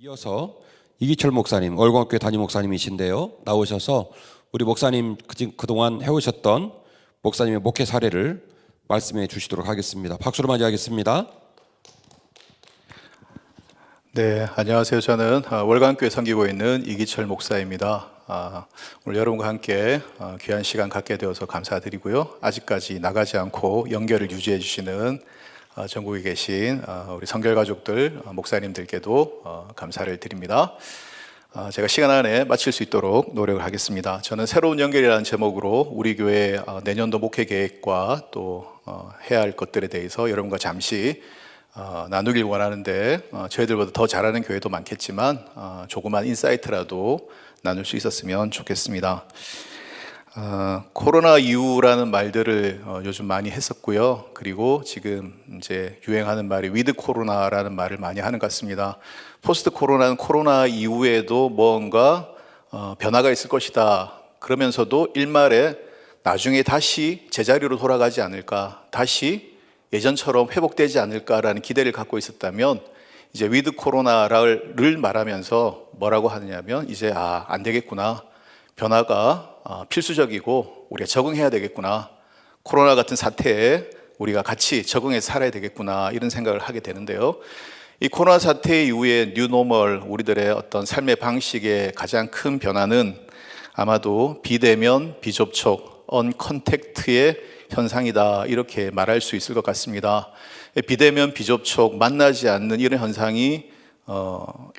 이어서 이기철 목사님, 월광교회 담임 목사님이신데요. 나오셔서 우리 목사님 그동안 해오셨던 목사님의 목회 사례를 말씀해 주시도록 하겠습니다. 박수로 맞이하겠습니다. 네, 안녕하세요. 저는 월광교회 섬기고 있는 이기철 목사입니다. 오늘 여러분과 함께 귀한 시간 갖게 되어서 감사드리고요. 아직까지 나가지 않고 연결을 유지해 주시는 전국에 계신 우리 성결가족들, 목사님들께도 감사를 드립니다. 제가 시간 안에 마칠 수 있도록 노력을 하겠습니다. 저는 새로운 연결이라는 제목으로 우리 교회 내년도 목회 계획과 또 해야 할 것들에 대해서 여러분과 잠시 나누길 원하는데, 저희들보다 더 잘하는 교회도 많겠지만 조그만 인사이트라도 나눌 수 있었으면 좋겠습니다. 코로나 이후라는 말들을 요즘 많이 했었고요. 그리고 지금 이제 유행하는 말이 위드 코로나라는 말을 많이 하는 것 같습니다. 포스트 코로나는 코로나 이후에도 뭔가 변화가 있을 것이다. 그러면서도 일말에 나중에 다시 제자리로 돌아가지 않을까, 다시 예전처럼 회복되지 않을까라는 기대를 갖고 있었다면, 이제 위드 코로나를 말하면서 뭐라고 하느냐면, 이제 안 되겠구나, 변화가 필수적이고 우리가 적응해야 되겠구나, 코로나 같은 사태에 우리가 같이 적응해서 살아야 되겠구나, 이런 생각을 하게 되는데요. 이 코로나 사태 이후에 뉴노멀, 우리들의 어떤 삶의 방식의 가장 큰 변화는 아마도 비대면, 비접촉, 언컨택트의 현상이다, 이렇게 말할 수 있을 것 같습니다. 비대면, 비접촉, 만나지 않는 이런 현상이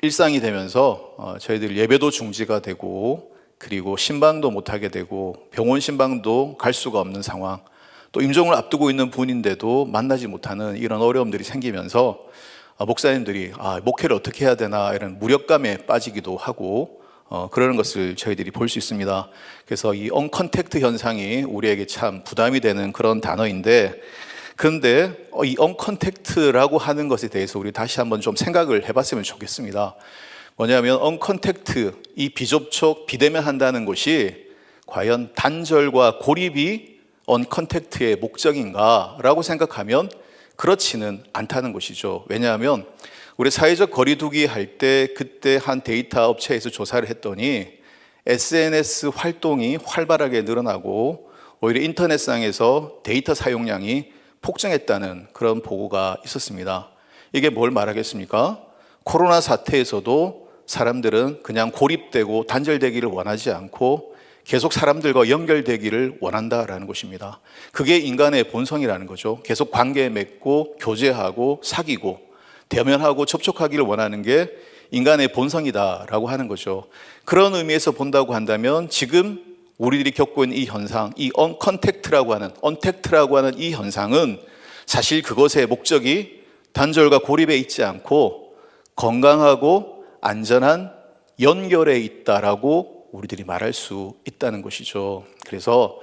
일상이 되면서 저희들 예배도 중지가 되고, 그리고 신방도 못하게 되고, 병원 신방도 갈 수가 없는 상황, 또 임종을 앞두고 있는 분인데도 만나지 못하는 이런 어려움들이 생기면서 목사님들이 목회를 어떻게 해야 되나, 이런 무력감에 빠지기도 하고 그러는 것을 저희들이 볼 수 있습니다. 그래서 이 언컨택트 현상이 우리에게 참 부담이 되는 그런 단어인데, 그런데 이 언컨택트라고 하는 것에 대해서 우리 다시 한번 좀 생각을 해봤으면 좋겠습니다. 뭐냐면 언컨택트, 이 비접촉, 비대면 한다는 것이 과연 단절과 고립이 언컨택트의 목적인가 라고 생각하면 그렇지는 않다는 것이죠. 왜냐하면 우리 사회적 거리두기 할 때, 그때 한 데이터 업체에서 조사를 했더니 SNS 활동이 활발하게 늘어나고 오히려 인터넷상에서 데이터 사용량이 폭증했다는 그런 보고가 있었습니다. 이게 뭘 말하겠습니까? 코로나 사태에서도 사람들은 그냥 고립되고 단절되기를 원하지 않고 계속 사람들과 연결되기를 원한다라는 것입니다. 그게 인간의 본성이라는 거죠. 계속 관계 맺고 교제하고 사귀고 대면하고 접촉하기를 원하는 게 인간의 본성이다라고 하는 거죠. 그런 의미에서 본다고 한다면 지금 우리들이 겪고 있는 이 현상, 이 언컨택트라고 하는, 언택트라고 하는 이 현상은 사실 그것의 목적이 단절과 고립에 있지 않고 건강하고 안전한 연결에 있다라고 우리들이 말할 수 있다는 것이죠. 그래서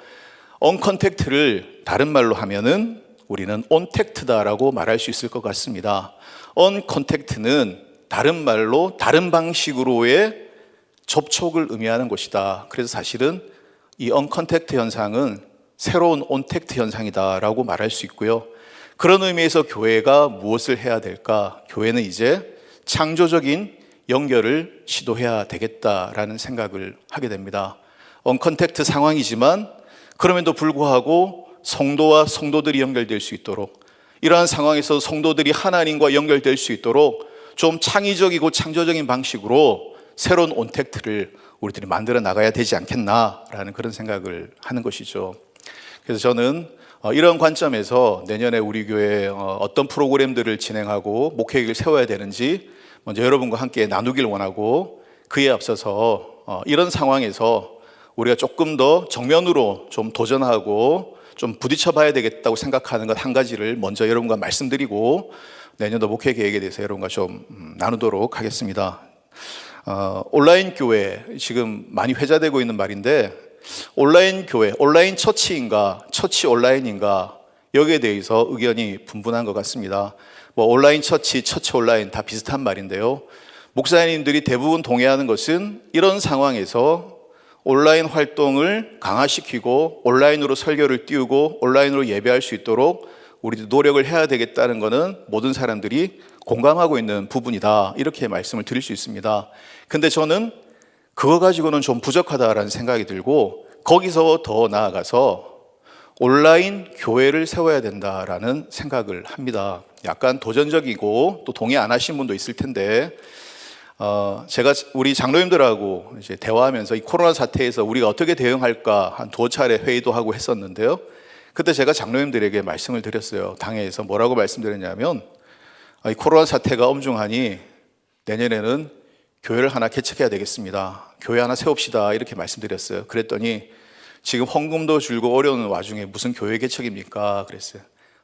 언컨택트를 다른 말로 하면은 우리는 온택트다라고 말할 수 있을 것 같습니다. 언컨택트는 다른 말로 다른 방식으로의 접촉을 의미하는 것이다. 그래서 사실은 이 언컨택트 현상은 새로운 온택트 현상이다라고 말할 수 있고요. 그런 의미에서 교회가 무엇을 해야 될까? 교회는 이제 창조적인 연결을 시도해야 되겠다라는 생각을 하게 됩니다. 언컨택트 상황이지만 그럼에도 불구하고 성도와 성도들이 연결될 수 있도록, 이러한 상황에서 성도들이 하나님과 연결될 수 있도록 좀 창의적이고 창조적인 방식으로 새로운 온택트를 우리들이 만들어 나가야 되지 않겠나라는 그런 생각을 하는 것이죠. 그래서 저는 이런 관점에서 내년에 우리 교회에 어떤 프로그램들을 진행하고 목회계획을 세워야 되는지 먼저 여러분과 함께 나누길 원하고, 그에 앞서서 이런 상황에서 우리가 조금 더 정면으로 좀 도전하고 좀 부딪혀 봐야 되겠다고 생각하는 것 한 가지를 먼저 여러분과 말씀드리고 내년도 목회 계획에 대해서 여러분과 좀 나누도록 하겠습니다. 온라인 교회, 지금 많이 회자되고 있는 말인데, 온라인 교회, 온라인 처치인가, 처치 온라인인가, 여기에 대해서 의견이 분분한 것 같습니다. 온라인 처치, 처치 온라인 다 비슷한 말인데요. 목사님들이 대부분 동의하는 것은 이런 상황에서 온라인 활동을 강화시키고 온라인으로 설교를 띄우고 온라인으로 예배할 수 있도록 우리도 노력을 해야 되겠다는 것은 모든 사람들이 공감하고 있는 부분이다, 이렇게 말씀을 드릴 수 있습니다. 근데 저는 그거 가지고는 좀 부족하다라는 생각이 들고, 거기서 더 나아가서 온라인 교회를 세워야 된다라는 생각을 합니다. 약간 도전적이고 또 동의 안 하신 분도 있을 텐데, 제가 우리 장로님들하고 이제 대화하면서 이 코로나 사태에서 우리가 어떻게 대응할까 한 2차례 회의도 하고 했었는데요. 그때 제가 장로님들에게 말씀을 드렸어요. 당회에서 뭐라고 말씀드렸냐면, 이 코로나 사태가 엄중하니 내년에는 교회를 하나 개척해야 되겠습니다. 교회 하나 세웁시다, 이렇게 말씀드렸어요. 그랬더니 지금 헌금도 줄고 어려운 와중에 무슨 교회 개척입니까? 그랬어요.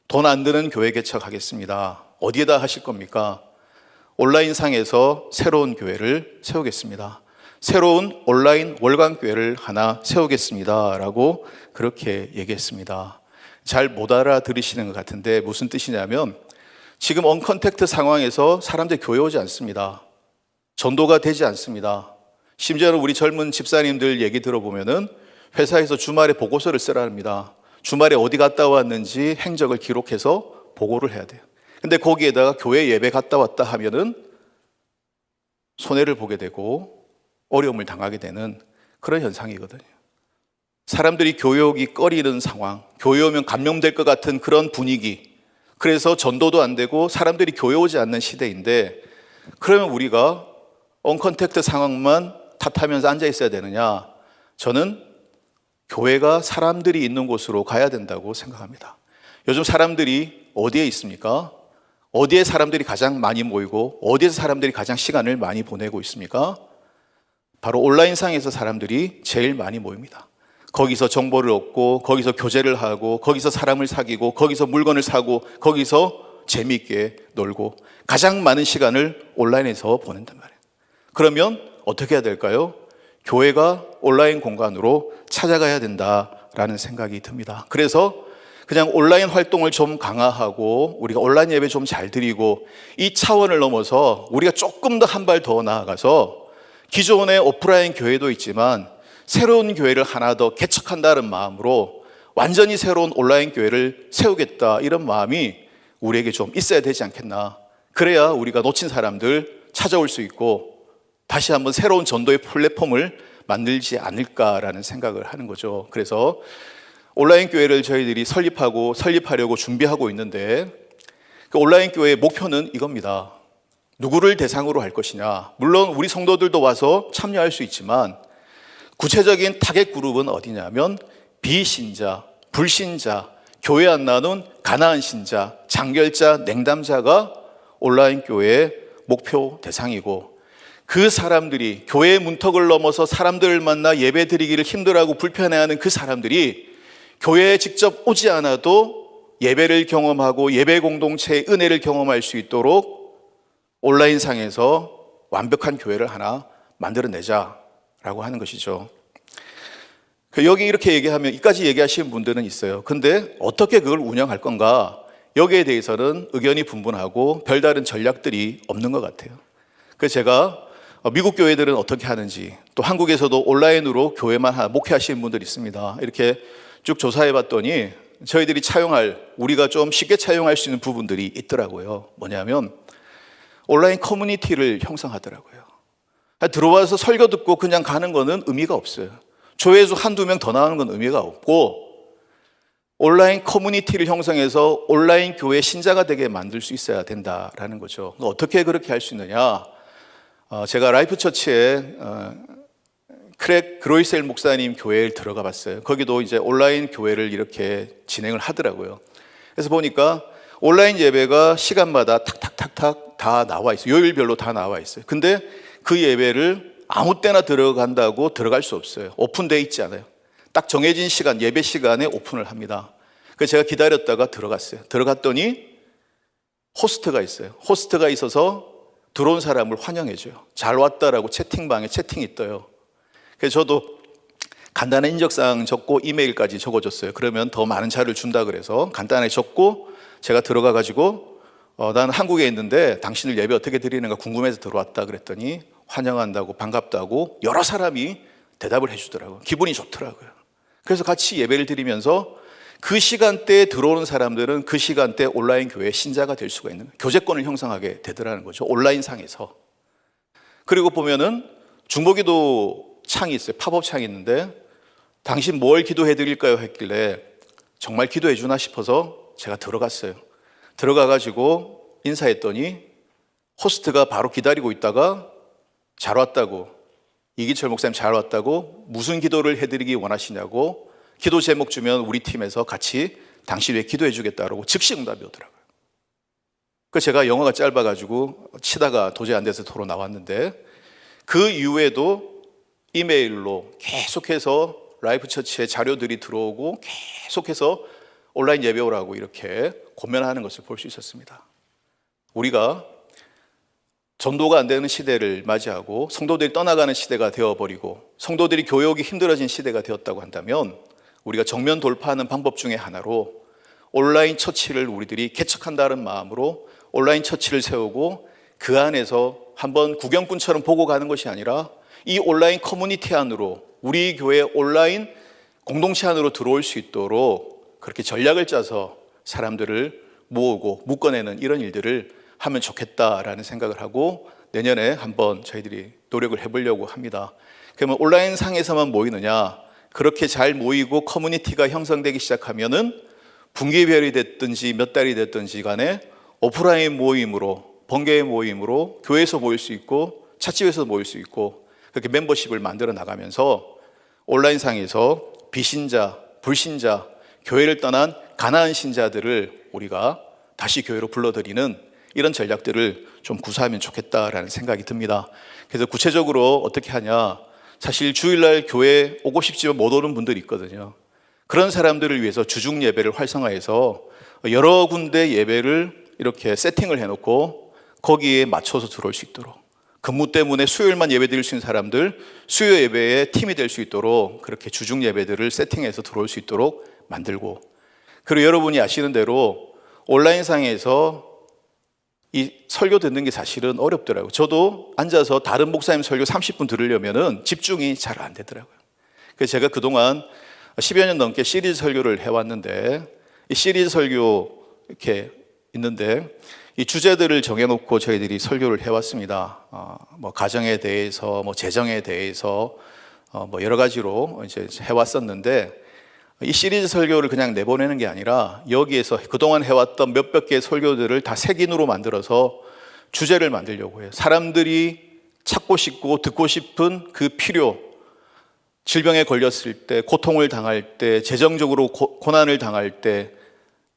돈 안 드는 교회 개척하겠습니다. 어디에다 하실 겁니까? 온라인상에서 새로운 교회를 세우겠습니다. 새로운 온라인 월광교회를 하나 세우겠습니다 라고 그렇게 얘기했습니다. 잘 못 알아들으시는 것 같은데 무슨 뜻이냐면, 지금 언컨택트 상황에서 사람들이 교회 오지 않습니다. 전도가 되지 않습니다. 심지어는 우리 젊은 집사님들 얘기 들어보면은 회사에서 주말에 보고서를 쓰라 합니다. 주말에 어디 갔다 왔는지 행적을 기록해서 보고를 해야 돼요. 근데 거기에다가 교회 예배 갔다 왔다 하면은 손해를 보게 되고 어려움을 당하게 되는 그런 현상이거든요. 사람들이 교회 오기 꺼리는 상황, 교회 오면 감염될 것 같은 그런 분위기, 그래서 전도도 안 되고 사람들이 교회 오지 않는 시대인데, 그러면 우리가 언컨택트 상황만 탓하면서 앉아 있어야 되느냐? 저는 교회가 사람들이 있는 곳으로 가야 된다고 생각합니다. 요즘 사람들이 어디에 있습니까? 어디에 사람들이 가장 많이 모이고 어디에서 사람들이 가장 시간을 많이 보내고 있습니까? 바로 온라인상에서 사람들이 제일 많이 모입니다. 거기서 정보를 얻고, 거기서 교제를 하고, 거기서 사람을 사귀고, 거기서 물건을 사고, 거기서 재미있게 놀고, 가장 많은 시간을 온라인에서 보낸단 말이에요. 그러면 어떻게 해야 될까요? 교회가 온라인 공간으로 찾아가야 된다라는 생각이 듭니다. 그래서 그냥 온라인 활동을 좀 강화하고 우리가 온라인 예배 좀 잘 드리고, 이 차원을 넘어서 우리가 조금 더 한 발 더 나아가서 기존의 오프라인 교회도 있지만 새로운 교회를 하나 더 개척한다는 마음으로 완전히 새로운 온라인 교회를 세우겠다, 이런 마음이 우리에게 좀 있어야 되지 않겠나. 그래야 우리가 놓친 사람들 찾아올 수 있고 다시 한번 새로운 전도의 플랫폼을 만들지 않을까라는 생각을 하는 거죠. 그래서 온라인 교회를 저희들이 설립하려고 준비하고 있는데, 그 온라인 교회의 목표는 이겁니다. 누구를 대상으로 할 것이냐. 물론 우리 성도들도 와서 참여할 수 있지만 구체적인 타겟 그룹은 어디냐면 비신자, 불신자, 교회 안 나눈 가난한 신자, 장결자, 냉담자가 온라인 교회의 목표 대상이고, 그 사람들이 교회의 문턱을 넘어서 사람들을 만나 예배 드리기를 힘들어하고 불편해하는 그 사람들이 교회에 직접 오지 않아도 예배를 경험하고 예배 공동체의 은혜를 경험할 수 있도록 온라인상에서 완벽한 교회를 하나 만들어내자라고 하는 것이죠. 여기 이렇게 얘기하면 이까지 얘기하시는 분들은 있어요. 근데 어떻게 그걸 운영할 건가? 여기에 대해서는 의견이 분분하고 별다른 전략들이 없는 것 같아요. 그래서 제가 미국 교회들은 어떻게 하는지, 또 한국에서도 온라인으로 교회만 목회하시는 분들이 있습니다. 이렇게 쭉 조사해 봤더니 저희들이 우리가 좀 쉽게 차용할 수 있는 부분들이 있더라고요. 뭐냐면 온라인 커뮤니티를 형성하더라고요. 들어와서 설교 듣고 그냥 가는 거는 의미가 없어요. 조회수 한두 명 더 나오는 건 의미가 없고, 온라인 커뮤니티를 형성해서 온라인 교회 신자가 되게 만들 수 있어야 된다라는 거죠. 어떻게 그렇게 할 수 있느냐? 제가 라이프처치에 크랙 그로이셀 목사님 교회에 들어가 봤어요. 거기도 이제 온라인 교회를 이렇게 진행을 하더라고요. 그래서 보니까 온라인 예배가 시간마다 탁탁탁탁 다 나와 있어요. 요일별로 다 나와 있어요. 근데 그 예배를 아무 때나 들어간다고 들어갈 수 없어요. 오픈되어 있지 않아요. 딱 정해진 시간, 예배 시간에 오픈을 합니다. 그래서 제가 기다렸다가 들어갔어요. 들어갔더니 호스트가 있어요. 호스트가 있어서 들어온 사람을 환영해줘요. 잘 왔다라고 채팅방에 채팅이 떠요. 그래서 저도 간단한 인적사항 적고 이메일까지 적어줬어요. 그러면 더 많은 자료를 준다 그래서 간단하게 적고, 제가 들어가가지고 난 한국에 있는데 당신들 예배 어떻게 드리는가 궁금해서 들어왔다 그랬더니 환영한다고 반갑다고 여러 사람이 대답을 해주더라고요. 기분이 좋더라고요. 그래서 같이 예배를 드리면서 그 시간대에 들어오는 사람들은 그 시간대 온라인 교회 신자가 될 수가 있는 거예요. 교제권을 형성하게 되더라는 거죠. 온라인 상에서. 그리고 보면은 중보기도 창이 있어요. 팝업 창이 있는데 당신 뭘 기도해 드릴까요? 했길래 정말 기도해 주나 싶어서 제가 들어갔어요. 들어가가지고 인사했더니 호스트가 바로 기다리고 있다가 잘 왔다고, 이기철 목사님 잘 왔다고, 무슨 기도를 해드리기 원하시냐고, 기도 제목 주면 우리 팀에서 같이 당신 위해 기도해 주겠다고 즉시 응답이 오더라고요. 그 제가 영어가 짧아가지고 치다가 도저히 안 돼서 도로 나왔는데, 그 이후에도 이메일로 계속해서 라이프 처치에 자료들이 들어오고 계속해서 온라인 예배 오라고 이렇게 권면하는 것을 볼 수 있었습니다. 우리가 전도가 안 되는 시대를 맞이하고 성도들이 떠나가는 시대가 되어버리고 성도들이 교역이 힘들어진 시대가 되었다고 한다면 우리가 정면 돌파하는 방법 중에 하나로 온라인 처치를 우리들이 개척한다는 마음으로 온라인 처치를 세우고 그 안에서 한번 구경꾼처럼 보고 가는 것이 아니라 이 온라인 커뮤니티 안으로 우리 교회 온라인 공동체 안으로 들어올 수 있도록 그렇게 전략을 짜서 사람들을 모으고 묶어내는 이런 일들을 하면 좋겠다라는 생각을 하고 내년에 한번 저희들이 노력을 해보려고 합니다. 그러면 온라인 상에서만 모이느냐? 그렇게 잘 모이고 커뮤니티가 형성되기 시작하면은 분기별이 됐든지 몇 달이 됐든지 간에 오프라인 모임으로, 번개의 모임으로 교회에서 모일 수 있고 찻집에서 모일 수 있고 그렇게 멤버십을 만들어 나가면서 온라인상에서 비신자, 불신자, 교회를 떠난 가나안 신자들을 우리가 다시 교회로 불러들이는 이런 전략들을 좀 구사하면 좋겠다라는 생각이 듭니다. 그래서 구체적으로 어떻게 하냐? 사실 주일날 교회 오고 싶지만 못 오는 분들이 있거든요. 그런 사람들을 위해서 주중 예배를 활성화해서 여러 군데 예배를 이렇게 세팅을 해놓고 거기에 맞춰서 들어올 수 있도록, 근무 때문에 수요일만 예배 드릴 수 있는 사람들 수요 예배에 팀이 될 수 있도록 그렇게 주중 예배들을 세팅해서 들어올 수 있도록 만들고, 그리고 여러분이 아시는 대로 온라인상에서 이 설교 듣는 게 사실은 어렵더라고요. 저도 앉아서 다른 목사님 설교 30분 들으려면은 집중이 잘 안 되더라고요. 그래서 제가 그동안 10여 년 넘게 시리즈 설교를 해왔는데, 이 시리즈 설교 이렇게 있는데 이 주제들을 정해놓고 저희들이 설교를 해왔습니다. 뭐 가정에 대해서, 뭐 재정에 대해서, 뭐 여러 가지로 이제 해왔었는데, 이 시리즈 설교를 그냥 내보내는 게 아니라 여기에서 그동안 해왔던 몇백 개의 설교들을 다 색인으로 만들어서 주제를 만들려고 해요. 사람들이 찾고 싶고 듣고 싶은 그 필요, 질병에 걸렸을 때, 고통을 당할 때, 재정적으로 고난을 당할 때,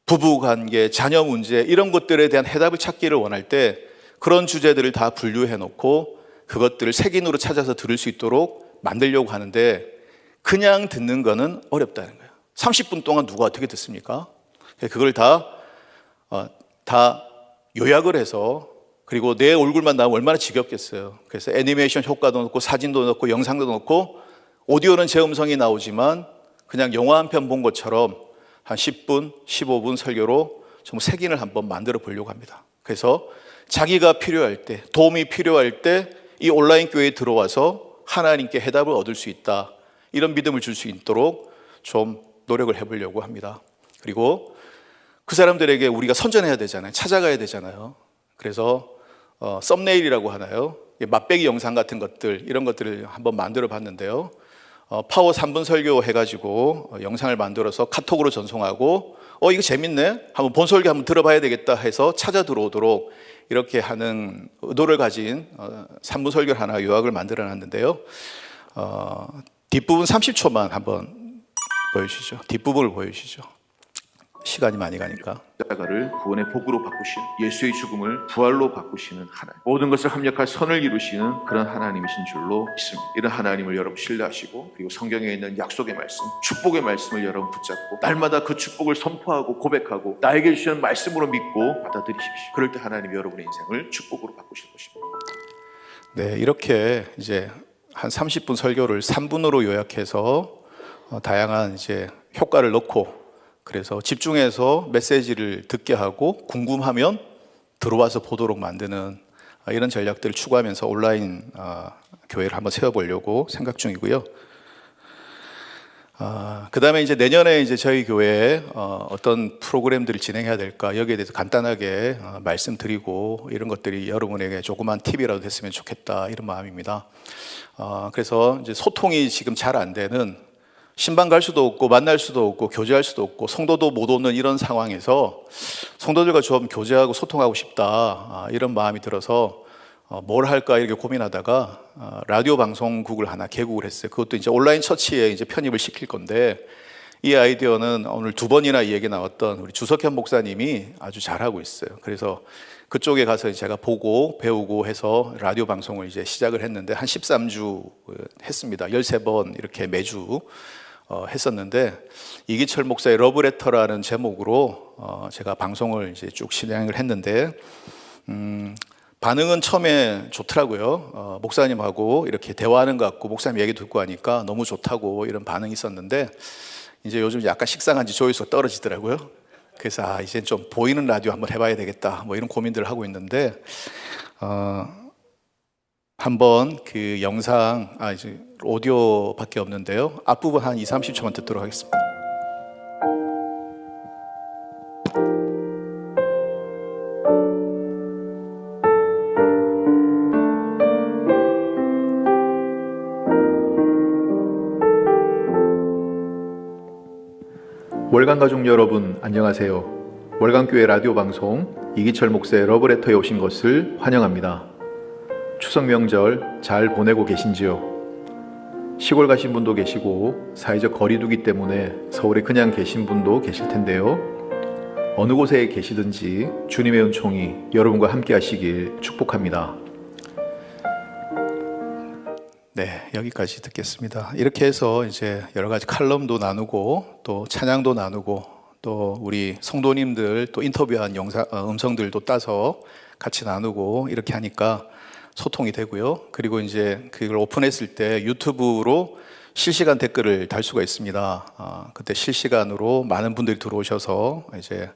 부부관계, 자녀 문제 이런 것들에 대한 해답을 찾기를 원할 때 그런 주제들을 다 분류해 놓고 그것들을 색인으로 찾아서 들을 수 있도록 만들려고 하는데, 그냥 듣는 거는 어렵다는 거예요. 30분 동안 누가 어떻게 듣습니까? 그걸 다 요약을 해서, 그리고 내 얼굴만 나오면 얼마나 지겹겠어요. 그래서 애니메이션 효과도 넣고 사진도 넣고 영상도 넣고 오디오는 제 음성이 나오지만 그냥 영화 한 편 본 것처럼 한 10분, 15분 설교로 좀 색인을 한번 만들어 보려고 합니다. 그래서 자기가 필요할 때, 도움이 필요할 때 이 온라인 교회에 들어와서 하나님께 해답을 얻을 수 있다, 이런 믿음을 줄 수 있도록 좀 노력을 해보려고 합니다. 그리고 그 사람들에게 우리가 선전해야 되잖아요. 찾아가야 되잖아요. 그래서 썸네일이라고 하나요? 맛배기 영상 같은 것들, 이런 것들을 한번 만들어 봤는데요. 파워 3분 설교 해가지고 영상을 만들어서 카톡으로 전송하고 이거 재밌네? 한번 본 설교 한번 들어봐야 되겠다 해서 찾아 들어오도록 이렇게 하는 의도를 가진 3분 설교를 하나 요약을 만들어 놨는데요. 뒷부분 30초만 한번 보여주시죠. 뒷부분을 보여주시죠. 시간이 많이 가니까. 십자가를 구원의 복으로 바꾸시는, 예수의 죽음을 부활로 바꾸시는 하나님, 모든 것을 합력할 선을 이루시는 그런 하나님이신 줄로 믿습니다. 이런 하나님을 여러분 신뢰하시고, 그리고 성경에 있는 약속의 말씀, 축복의 말씀을 여러분 붙잡고 날마다 그 축복을 선포하고 고백하고 나에게 주시는 말씀으로 믿고 받아들이십시오. 그럴 때 하나님이 여러분의 인생을 축복으로 바꾸실 것입니다. 네, 이렇게 이제 한 30분 설교를 3분으로 요약해서 다양한 이제 효과를 넣고, 그래서 집중해서 메시지를 듣게 하고 궁금하면 들어와서 보도록 만드는 이런 전략들을 추구하면서 온라인 교회를 한번 세워보려고 생각 중이고요. 그다음에 이제 내년에 이제 저희 교회에 어떤 프로그램들을 진행해야 될까 여기에 대해서 간단하게 말씀드리고 이런 것들이 여러분에게 조그만 팁이라도 됐으면 좋겠다 이런 마음입니다. 그래서 이제 소통이 지금 잘 안 되는 신방 갈 수도 없고 만날 수도 없고 교제할 수도 없고 성도도 못 오는 이런 상황에서 성도들과 좀 교제하고 소통하고 싶다 이런 마음이 들어서 뭘 할까 이렇게 고민하다가 라디오 방송국을 하나 개국을 했어요. 그것도 이제 온라인 처치에 이제 편입을 시킬 건데 이 아이디어는 오늘 2번이나 이 얘기 나왔던 우리 주석현 목사님이 아주 잘하고 있어요. 그래서 그쪽에 가서 제가 보고 배우고 해서 라디오 방송을 이제 시작을 했는데 한 13주 했습니다. 13번 이렇게 매주 했었는데 이기철 목사의 러브레터라는 제목으로 제가 방송을 이제 쭉 진행을 했는데 반응은 처음에 좋더라고요. 목사님하고 이렇게 대화하는 것 같고 목사님 얘기 듣고 하니까 너무 좋다고 이런 반응이 있었는데 이제 요즘 약간 식상한지 조회수가 떨어지더라고요. 그래서 이제 좀 보이는 라디오 한번 해봐야 되겠다 뭐 이런 고민들을 하고 있는데 한번 그 영상 이제 오디오밖에 없는데요. 앞부분 한 20-30초만 듣도록 하겠습니다. 월간 가족 여러분 안녕하세요. 월간교회 라디오 방송 이기철 목사의 러브레터에 오신 것을 환영합니다. 추석 명절 잘 보내고 계신지요? 시골 가신 분도 계시고 사회적 거리두기 때문에 서울에 그냥 계신 분도 계실 텐데요. 어느 곳에 계시든지 주님의 은총이 여러분과 함께 하시길 축복합니다. 네, 여기까지 듣겠습니다. 이렇게 해서 이제 여러 가지 칼럼도 나누고 또 찬양도 나누고 또 우리 성도님들 또 인터뷰한 음성들도 따서 같이 나누고 이렇게 하니까 소통이 되고요. 그리고 이제 그걸 오픈했을 때 유튜브로 실시간 댓글을 달 수가 있습니다. 그때 실시간으로 많은 분들이 들어오셔서 이제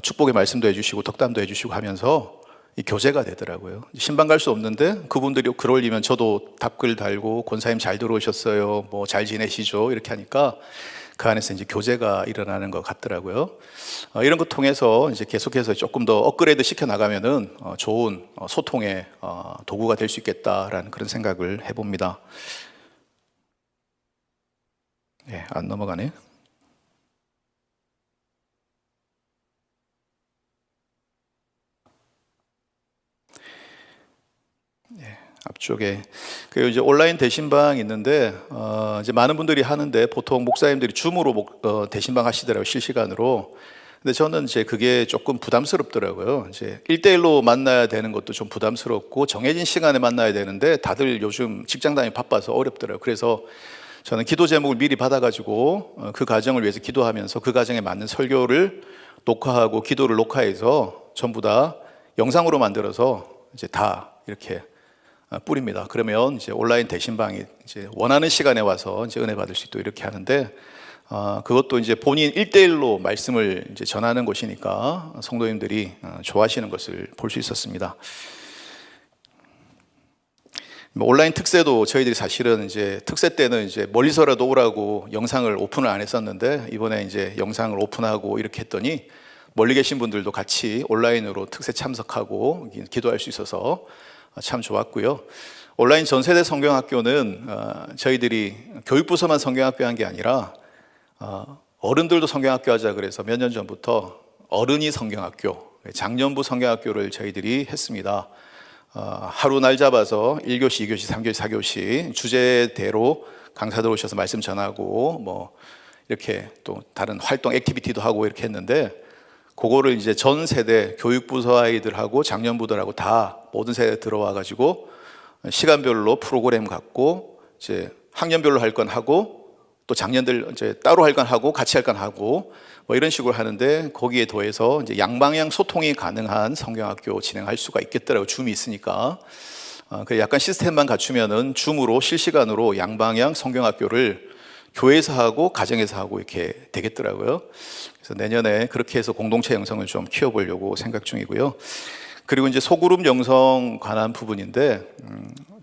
축복의 말씀도 해주시고 덕담도 해주시고 하면서 이 교제가 되더라고요. 신방 갈 수 없는데 그분들이 글 올리면 저도 답글 달고 권사님 잘 들어오셨어요. 뭐 잘 지내시죠? 이렇게 하니까 그 안에서 이제 교제가 일어나는 것 같더라고요. 이런 것 통해서 이제 계속해서 조금 더 업그레이드 시켜 나가면은 좋은 소통의 도구가 될 수 있겠다라는 그런 생각을 해봅니다. 네, 안 넘어가네. 앞쪽에 그 이제 온라인 대신방 있는데 이제 많은 분들이 하는데 보통 목사님들이 줌으로 대신방 하시더라고요, 실시간으로. 근데 저는 이제 그게 조금 부담스럽더라고요. 이제 1대1로 만나야 되는 것도 좀 부담스럽고 정해진 시간에 만나야 되는데 다들 요즘 직장 다니기 바빠서 어렵더라고요. 그래서 저는 기도 제목을 미리 받아가지고 그 가정을 위해서 기도하면서 그 가정에 맞는 설교를 녹화하고 기도를 녹화해서 전부 다 영상으로 만들어서 이제 다 이렇게 뿌립니다. 그러면 이제 온라인 대신방이 이제 원하는 시간에 와서 이제 은혜 받을 수 있도록 이렇게 하는데 그것도 이제 본인 1대1로 말씀을 이제 전하는 곳이니까 성도님들이 좋아하시는 것을 볼 수 있었습니다. 온라인 특세도 저희들이 사실은 이제 특세 때는 이제 멀리서라도 오라고 영상을 오픈을 안 했었는데 이번에 이제 영상을 오픈하고 이렇게 했더니 멀리 계신 분들도 같이 온라인으로 특세 참석하고 기도할 수 있어서 참 좋았고요. 온라인 전세대 성경학교는 저희들이 교육부서만 성경학교 한 게 아니라 어른들도 성경학교 하자 그래서 몇 년 전부터 어른이 성경학교, 장년부 성경학교를 저희들이 했습니다. 하루 날 잡아서 1교시, 2교시, 3교시, 4교시 주제대로 강사들 오셔서 말씀 전하고 뭐 이렇게 또 다른 활동 액티비티도 하고 이렇게 했는데 그거를 이제 전 세대 교육부서 아이들하고 장년부들하고 다 모든 세대 들어와 가지고 시간별로 프로그램 갖고 이제 학년별로 할 건 하고 또 장년들 이제 따로 할 건 하고 같이 할 건 하고 뭐 이런 식으로 하는데 거기에 더해서 이제 양방향 소통이 가능한 성경학교 진행할 수가 있겠더라고요. 줌이 있으니까. 그 약간 시스템만 갖추면은 줌으로 실시간으로 양방향 성경학교를 교회에서 하고 가정에서 하고 이렇게 되겠더라고요. 그래서 내년에 그렇게 해서 공동체 영성을 좀 키워보려고 생각 중이고요. 그리고 이제 소그룹 영성 관한 부분인데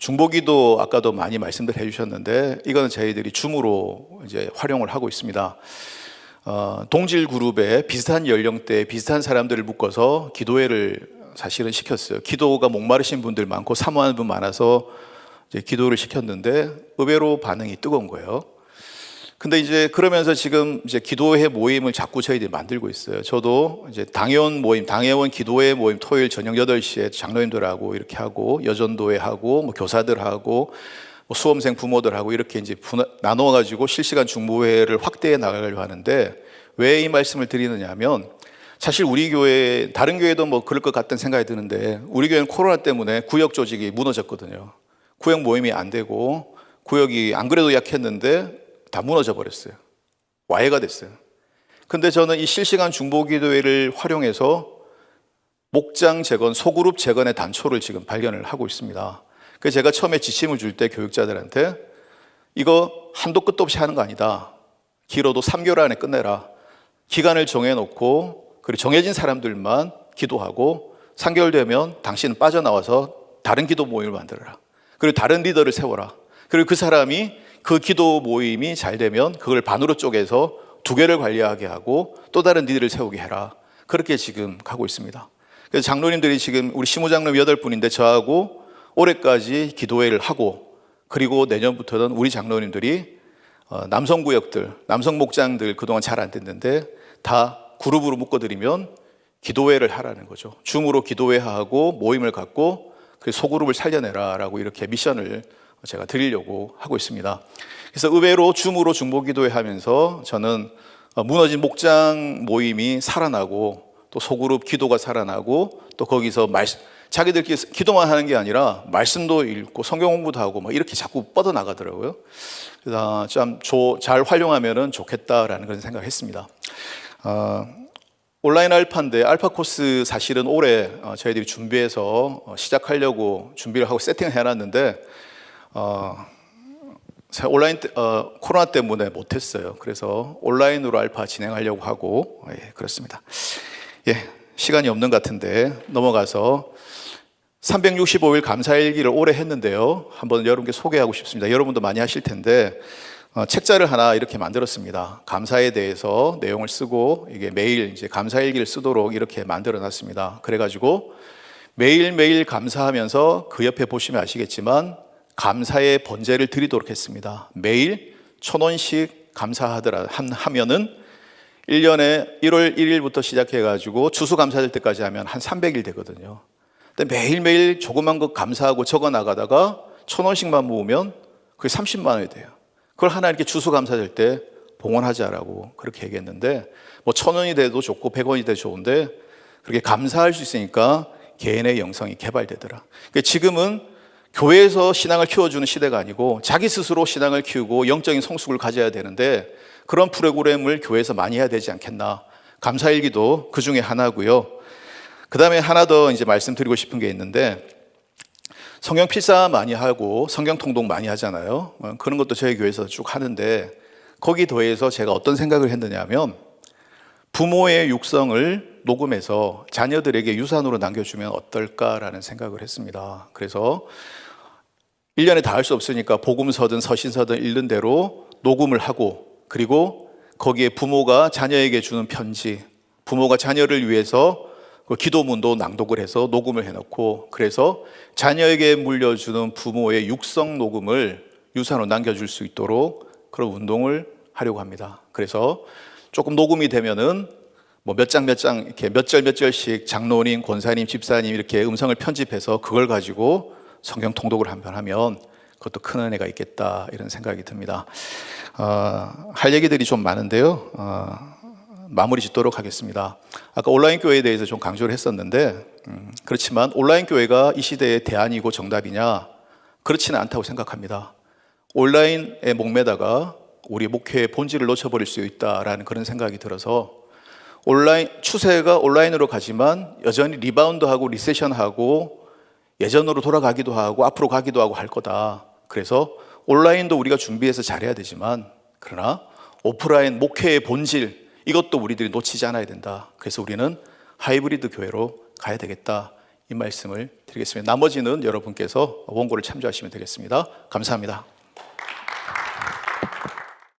중보기도 아까도 많이 말씀들 해주셨는데 이거는 저희들이 줌으로 이제 활용을 하고 있습니다. 동질 그룹에 비슷한 연령대 비슷한 사람들을 묶어서 기도회를 사실은 시켰어요. 기도가 목마르신 분들 많고 사모하는 분 많아서 이제 기도를 시켰는데 의외로 반응이 뜨거운 거예요. 근데 이제 그러면서 지금 이제 기도회 모임을 자꾸 저희들이 만들고 있어요. 저도 이제 당회원 모임, 당회원 기도회 모임 토요일 저녁 8시에 장로님들하고 이렇게 하고 여전도회 하고 뭐 교사들하고 뭐 수험생 부모들하고 이렇게 이제 나눠 가지고 실시간 중보회를 확대해 나가려고 하는데 왜 이 말씀을 드리느냐 하면 사실 우리 교회 다른 교회도 뭐 그럴 것 같다는 생각이 드는데 우리 교회는 코로나 때문에 구역 조직이 무너졌거든요. 구역 모임이 안 되고 구역이 안 그래도 약했는데 다 무너져 버렸어요. 와해가 됐어요. 근데 저는 이 실시간 중보기도회를 활용해서 목장 재건, 소그룹 재건의 단초를 지금 발견을 하고 있습니다. 그래서 제가 처음에 지침을 줄 때 교육자들한테 이거 한도 끝도 없이 하는 거 아니다. 길어도 3개월 안에 끝내라. 기간을 정해놓고 그리고 정해진 사람들만 기도하고 3개월 되면 당신은 빠져나와서 다른 기도 모임을 만들어라. 그리고 다른 리더를 세워라. 그리고 그 사람이 그 기도 모임이 잘 되면 그걸 반으로 쪼개서 2개를 관리하게 하고 또 다른 리더를 세우게 해라. 그렇게 지금 가고 있습니다. 그래서 장로님들이 지금 우리 시무장로님 8분인데 저하고 올해까지 기도회를 하고 그리고 내년부터는 우리 장로님들이 남성구역들, 남성 목장들 그동안 잘 안 됐는데 다 그룹으로 묶어드리면 기도회를 하라는 거죠. 줌으로 기도회하고 모임을 갖고 그 소그룹을 살려내라라고 이렇게 미션을 제가 드리려고 하고 있습니다. 그래서 의외로 줌으로 중보기도회 하면서 저는 무너진 목장 모임이 살아나고 또 소그룹 기도가 살아나고 또 거기서 자기들끼리 기도만 하는 게 아니라 말씀도 읽고 성경 공부도 하고 막 이렇게 자꾸 뻗어나가더라고요. 그래서 참 잘 활용하면 좋겠다라는 그런 생각을 했습니다. 온라인 알파인데 알파 코스 사실은 올해 저희들이 준비해서 시작하려고 준비를 하고 세팅을 해놨는데 온라인 코로나 때문에 못했어요. 그래서 온라인으로 알파 진행하려고 하고 그렇습니다. 시간이 없는 것 같은데 넘어가서 365일 감사일기를 올해 했는데요. 한번 여러분께 소개하고 싶습니다. 여러분도 많이 하실 텐데 책자를 하나 이렇게 만들었습니다. 감사에 대해서 내용을 쓰고 이게 매일 이제 감사일기를 쓰도록 이렇게 만들어 놨습니다. 그래가지고 매일매일 감사하면서 그 옆에 보시면 아시겠지만 감사의 번제를 드리도록 했습니다. 매일 1,000원씩 감사하면은 1년에 1월 1일부터 시작해가지고 추수감사절 때까지 하면 한 300일 되거든요. 근데 매일매일 조그만 것 감사하고 적어 나가다가 1,000원씩만 모으면 그게 30만 원이 돼요. 그걸 하나 이렇게 추수감사절 때 봉헌하자라고 그렇게 얘기했는데 뭐 1,000원이 돼도 좋고 100원이 돼도 좋은데 그렇게 감사할 수 있으니까 개인의 영성이 개발되더라. 그러니까 지금은 교회에서 신앙을 키워주는 시대가 아니고 자기 스스로 신앙을 키우고 영적인 성숙을 가져야 되는데 그런 프로그램을 교회에서 많이 해야 되지 않겠나. 감사일기도 그 중에 하나고요. 그 다음에 하나 더 이제 말씀드리고 싶은 게 있는데 성경 필사 많이 하고 성경 통독 많이 하잖아요. 그런 것도 저희 교회에서 쭉 하는데 거기 더해서 제가 어떤 생각을 했느냐 하면 부모의 육성을 녹음해서 자녀들에게 유산으로 남겨주면 어떨까라는 생각을 했습니다. 그래서 1년에 다 할 수 없으니까 복음서든 서신서든 읽는 대로 녹음을 하고 그리고 거기에 부모가 자녀에게 주는 편지, 부모가 자녀를 위해서 그 기도문도 낭독을 해서 녹음을 해놓고 그래서 자녀에게 물려주는 부모의 육성 녹음을 유산으로 남겨줄 수 있도록 그런 운동을 하려고 합니다. 그래서 조금 녹음이 되면은 뭐 몇 장 이렇게 몇 절씩 장로님, 권사님, 집사님 이렇게 음성을 편집해서 그걸 가지고 성경 통독을 한번 하면 그것도 큰 은혜가 있겠다 이런 생각이 듭니다. 할 얘기들이 좀 많은데요. 마무리 짓도록 하겠습니다. 아까 온라인 교회에 대해서 좀 강조를 했었는데 그렇지만 온라인 교회가 이 시대의 대안이고 정답이냐? 그렇지는 않다고 생각합니다. 온라인에 목매다가 우리 목회의 본질을 놓쳐버릴 수 있다라는 그런 생각이 들어서 추세가 온라인으로 가지만 여전히 리바운드하고 리세션하고 예전으로 돌아가기도 하고 앞으로 가기도 하고 할 거다. 그래서 온라인도 우리가 준비해서 잘해야 되지만 그러나 오프라인 목회의 본질 이것도 우리들이 놓치지 않아야 된다. 그래서 우리는 하이브리드 교회로 가야 되겠다. 이 말씀을 드리겠습니다. 나머지는 여러분께서 원고를 참조하시면 되겠습니다. 감사합니다.